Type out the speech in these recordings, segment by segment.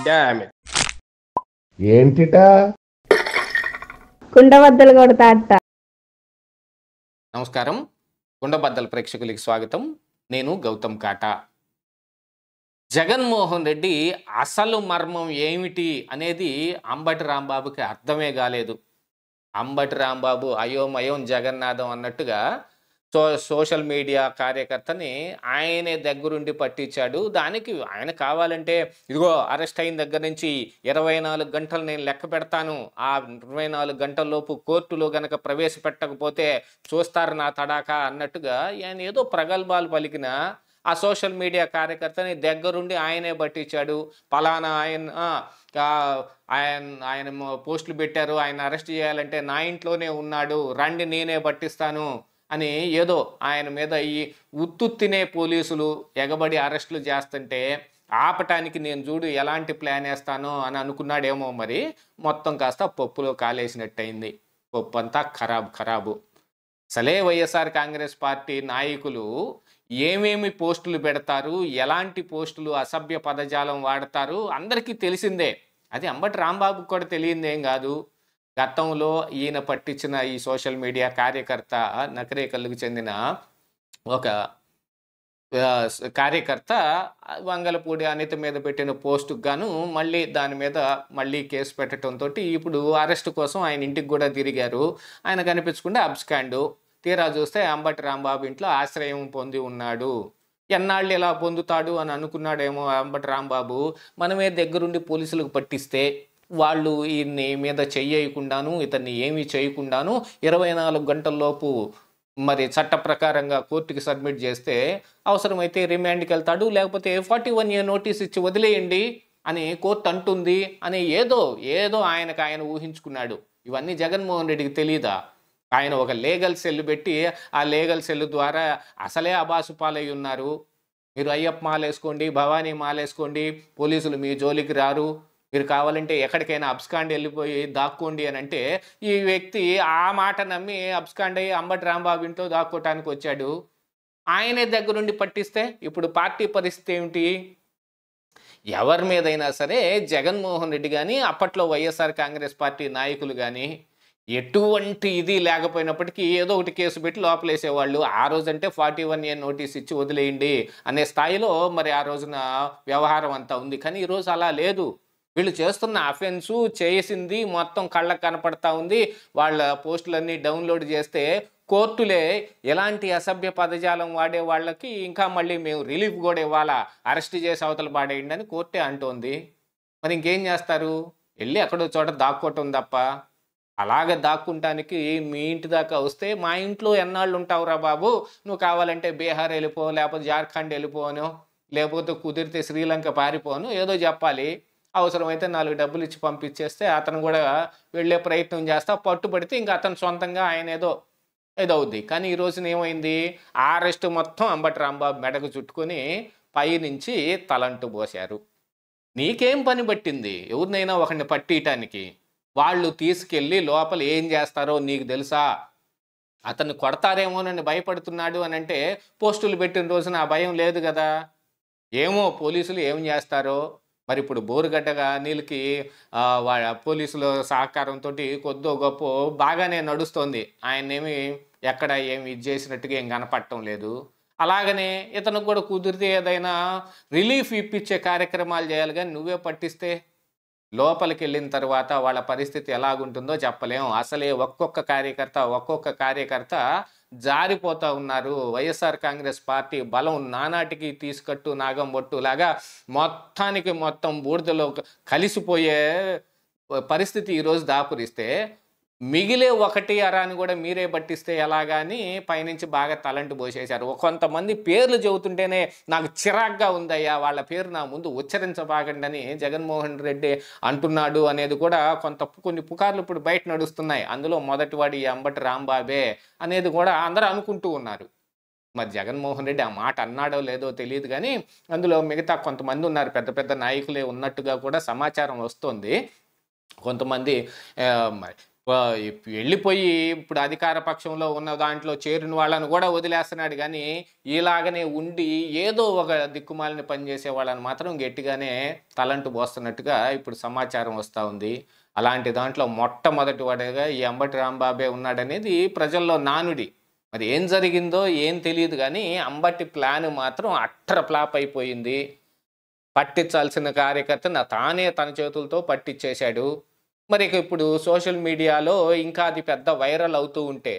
Damn it. ఏంటిటా కుండబద్దలు కొడతా అట్ట. నమస్కారం, కుండబద్దల ప్రేక్షకులకి స్వాగతం. నేను గౌతమ్ కాటా. జగన్మోహన్ రెడ్డి అసలు మర్మం ఏమిటి అనేది అంబటి రాంబాబుకి అర్థమే కాలేదు. అంబటి రాంబాబు అయోమయం జగన్నాథం అన్నట్టుగా సోషల్ మీడియా కార్యకర్తని ఆయనే దగ్గరుండి పట్టించాడు. దానికి ఆయన కావాలంటే ఇదిగో అరెస్ట్ అయిన దగ్గర నుంచి 24 గంటలు నేను లెక్క పెడతాను, ఆ 24 గంటల్లోపు కోర్టులో గనక ప్రవేశపెట్టకపోతే చూస్తారు నా తడాకా అన్నట్టుగా ఆయన ఏదో ప్రగల్భాలు పలికిన ఆ సోషల్ మీడియా కార్యకర్తని దగ్గరుండి ఆయనే పట్టించాడు. పలానా ఆయన పోస్టులు పెట్టారు, ఆయన అరెస్ట్ చేయాలంటే నా ఇంట్లోనే ఉన్నాడు, రండి నేనే పట్టిస్తాను అని ఏదో ఆయన మీద ఈ ఉత్తుత్తినే పోలీసులు ఎగబడి అరెస్టులు చేస్తుంటే ఆపటానికి నేను చూడు ఎలాంటి ప్లాన్ వేస్తానో అని అనుకున్నాడేమో. మరి మొత్తం కాస్త పప్పులో కాలేసినట్టయింది. పప్పు అంతా ఖరాబు. అసలే వైఎస్ఆర్ కాంగ్రెస్ పార్టీ నాయకులు ఏమేమి పోస్టులు పెడతారు, ఎలాంటి పోస్టులు అసభ్య పదజాలం వాడతారు అందరికీ తెలిసిందే. అది అంబటి రాంబాబు కూడా తెలియందేం కాదు. గతంలో ఈయన పట్టించిన ఈ సోషల్ మీడియా కార్యకర్త నకరేకల్లుకు చెందిన ఒక కార్యకర్త వంగలపూడి అనిత మీద పెట్టిన పోస్టుకు గాను దాని మీద మళ్ళీ కేసు పెట్టడంతో ఇప్పుడు అరెస్ట్ కోసం ఆయన ఇంటికి కూడా తిరిగారు. ఆయన కనిపించకుండా అబ్స్కాండు. తీరా చూస్తే అంబటి రాంబాబు ఇంట్లో ఆశ్రయం పొంది ఉన్నాడు. ఎన్నాళ్ళు ఇలా పొందుతాడు అని అనుకున్నాడేమో అంబటి రాంబాబు. మనమే దగ్గరుండి పోలీసులకు పట్టిస్తే వాళ్ళు ఈయన్ని మీద చెయ్యకుండాను ఇతన్ని ఏమీ చేయకుండాను 24 గంటల్లోపు మరి చట్ట ప్రకారంగా కోర్టుకి సబ్మిట్ చేస్తే అవసరమైతే రిమాండ్కి వెళ్తాడు, లేకపోతే 41A నోటీస్ ఇచ్చి వదిలేయండి అని కోర్టు అంటుంది అని ఏదో ఆయన ఊహించుకున్నాడు. ఇవన్నీ జగన్మోహన్ రెడ్డికి తెలీదా? ఆయన ఒక లీగల్ సెల్ పెట్టి ఆ లీగల్ సెల్ ద్వారా అసలే అబాసు పాలై ఉన్నారు. మీరు అయ్యప్ప మాలేసుకోండి, భవానీ మాలేసుకోండి, పోలీసులు మీ జోలికి రారు, మీరు కావాలంటే ఎక్కడికైనా అబ్స్కాండ్ వెళ్ళిపోయి దాక్కోండి అని అంటే ఈ వ్యక్తి ఆ మాట నమ్మి అబ్స్కాండ్ అయ్యి అంబటి రాంబాబు ఇంట్లో దాక్కోవటానికి వచ్చాడు. ఆయనే దగ్గరుండి పట్టిస్తే ఇప్పుడు పార్టీ పరిస్థితి ఏమిటి? ఎవరి మీదైనా సరే జగన్మోహన్ రెడ్డి కానీ అప్పట్లో వైఎస్ఆర్ కాంగ్రెస్ పార్టీ నాయకులు కానీ ఎటువంటి ఇది లేకపోయినప్పటికీ ఏదో ఒకటి కేసు పెట్టి లోపలేసేవాళ్ళు. ఆ రోజంటే 41A నోటీస్ ఇచ్చి వదిలేయండి అనే స్థాయిలో మరి ఆ రోజున వ్యవహారం అంతా ఉంది. కానీ ఈరోజు అలా లేదు. వీళ్ళు చేస్తున్న అఫెన్సు చేసింది మొత్తం కళ్ళకు కనపడతా ఉంది. వాళ్ళ పోస్టులన్నీ డౌన్లోడ్ చేస్తే కోర్టులే ఎలాంటి అసభ్య పదజాలం వాడే వాళ్ళకి ఇంకా మళ్ళీ మేము రిలీఫ్ కూడా ఇవ్వాలా, అరెస్ట్ చేసి అవతల పాడేయండి అని కోర్టే అంటోంది. మరి ఇంకేం చేస్తారు? వెళ్ళి ఎక్కడో చోట దాక్కోవటం తప్ప. అలాగే దాక్కుంటానికి మీ ఇంటి దాకా వస్తే మా ఇంట్లో ఎన్నాళ్ళు ఉంటావురా బాబు, నువ్వు కావాలంటే బీహార్ వెళ్ళిపో, లేకపోతే జార్ఖండ్ వెళ్ళిపోను, లేకపోతే కుదిరితే శ్రీలంక పారిపోను ఏదో చెప్పాలి. అవసరమైతే 4 డబ్బులు ఇచ్చి పంపించేస్తే అతను కూడా వెళ్ళే ప్రయత్నం చేస్తా. పట్టుబడితే ఇంకా అతను సొంతంగా ఆయన ఏదవుద్ది. కానీ ఈ రోజున ఏమైంది? ఆ అరెస్ట్ మొత్తం అంబటి రాంబాబు మెడకు చుట్టుకొని పైనుంచి తలంటు పోశారు. నీకేం పని పట్టింది ఎవరినైనా ఒకరిని పట్టియటానికి? వాళ్ళు తీసుకెళ్ళి లోపల ఏం చేస్తారో నీకు తెలుసా? అతన్ని కొడతారేమోనని భయపడుతున్నాడు అని అంటే పోస్టులు పెట్టిన రోజున ఆ భయం లేదు కదా. ఏమో పోలీసులు ఏం చేస్తారో మరి. ఇప్పుడు బోరుగడ్డగా నీళ్ళకి పోలీసుల సహకారంతో కొద్దో గొప్ప బాగానే నడుస్తోంది. ఆయన్నేమి ఎక్కడ ఏమి ఇది చేసినట్టుగా ఏం కనపడటం లేదు. అలాగనే ఇతనికి కూడా కుదిరితే ఏదైనా రిలీఫ్ ఇప్పించే కార్యక్రమాలు చేయాలి. కానీ నువ్వే పట్టిస్తే లోపలికి వెళ్ళిన తర్వాత వాళ్ళ పరిస్థితి ఎలాగుంటుందో చెప్పలేం. అసలే ఒక్కొక్క కార్యకర్త జారిపోతూ ఉన్నారు. వైఎస్ఆర్ కాంగ్రెస్ పార్టీ బలం నానాటికి తీసుకట్టు నాగం బొట్టు లాగా మొత్తం బూడిదలో కలిసిపోయే పరిస్థితి ఈరోజు దాపురిస్తే మిగిలే 1 అరాని కూడా మీరే పట్టిస్తే ఎలాగాని పైనుంచి బాగా తలంటు పోసేశారు. కొంతమంది పేర్లు చెబుతుంటేనే నాకు చిరాగ్గా ఉందయ్యా, వాళ్ళ పేరు నా ముందు ఉచ్చరించబాగండి జగన్మోహన్ రెడ్డి అంటున్నాడు అనేది కూడా కొన్ని పుకార్లు ఇప్పుడు బయట నడుస్తున్నాయి. అందులో మొదటివాడు ఈ అంబటి రాంబాబే అనేది కూడా అందరూ అనుకుంటూ ఉన్నారు. మరి జగన్మోహన్ రెడ్డి ఆ మాట అన్నాడో లేదో తెలియదు. కానీ అందులో మిగతా కొంతమంది ఉన్నారు, పెద్ద పెద్ద నాయకులే ఉన్నట్టుగా కూడా సమాచారం వస్తుంది. కొంతమంది వెళ్ళిపోయి ఇప్పుడు అధికార పక్షంలో ఉన్న దాంట్లో చేరిన వాళ్ళని కూడా వదిలేస్తున్నాడు కానీ ఇలాగనే ఉండి ఏదో ఒక దిక్కుమాలిన పని చేసే వాళ్ళని మాత్రం గట్టిగానే తలంటు పోస్తున్నట్టుగా ఇప్పుడు సమాచారం వస్తూ ఉంది. అలాంటి దాంట్లో మొట్టమొదటి వాడిగా ఈ అంబటి రాంబాబే ఉన్నాడనేది ప్రజల్లో నానుడి. మరి ఏం జరిగిందో ఏం తెలియదు కానీ అంబటి ప్లాన్ మాత్రం అట్టర్ ఫ్లాప్ అయిపోయింది. పట్టించాల్సిన కార్యకర్తను తానే తన చేతులతో పట్టించేశాడు. మరి ఇక ఇప్పుడు సోషల్ మీడియాలో ఇంకా అది పెద్ద వైరల్ అవుతూ ఉంటే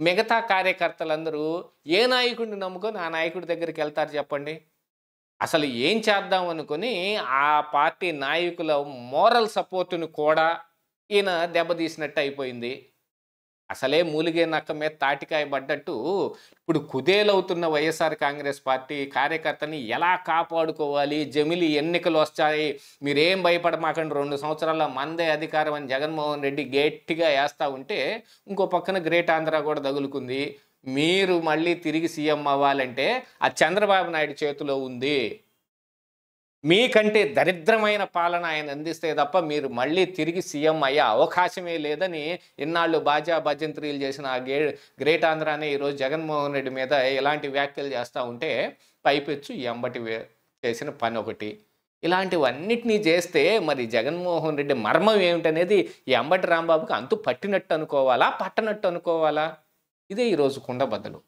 మిగతా కార్యకర్తలందరూ ఏ నాయకుడిని నమ్ముకొని ఆ నాయకుడి దగ్గరికి వెళ్తారు చెప్పండి? అసలు ఏం చేద్దాం అనుకుని ఆ పార్టీ నాయకుల మోరల్ సపోర్టును కూడా ఈయన దెబ్బతీసినట్టు అయిపోయింది. అసలే మూలిగే నక్క మీద తాటికాయ పడ్డట్టు ఇప్పుడు కుదేలవుతున్న వైఎస్ఆర్ కాంగ్రెస్ పార్టీ కార్యకర్తని ఎలా కాపాడుకోవాలి, జమిలి ఎన్నికలు వస్తాయి, మీరేం భయపడమాకండి, 2 సంవత్సరాల మందే అధికారం అని జగన్మోహన్ రెడ్డి గట్టిగా వేస్తూ ఉంటే ఇంకో పక్కన గ్రేట్ ఆంధ్ర కూడా తగులుకుంది. మీరు మళ్ళీ తిరిగి సీఎం అవ్వాలంటే ఆ చంద్రబాబు నాయుడు చేతిలో ఉంది. మీకంటే దరిద్రమైన పాలన ఆయన అందిస్తే తప్ప మీరు మళ్ళీ తిరిగి సీఎం అయ్యే అవకాశమే లేదని ఇన్నాళ్ళు బాజా భజంత్రీలు చేసిన ఆ గ్రేట్ ఆంధ్రానే ఈరోజు జగన్మోహన్ రెడ్డి మీద ఇలాంటి వ్యాఖ్యలు చేస్తూ ఉంటే పైపెచ్చు ఈ అంబటి చేసిన పని ఒకటి. ఇలాంటివన్నిటినీ చేస్తే మరి జగన్మోహన్ రెడ్డి మర్మం ఏమిటనేది ఈ అంబటి రాంబాబుకి అంతు పట్టినట్టు అనుకోవాలా, పట్టనట్టు అనుకోవాలా? ఇదే ఈరోజు కుండబద్దలు.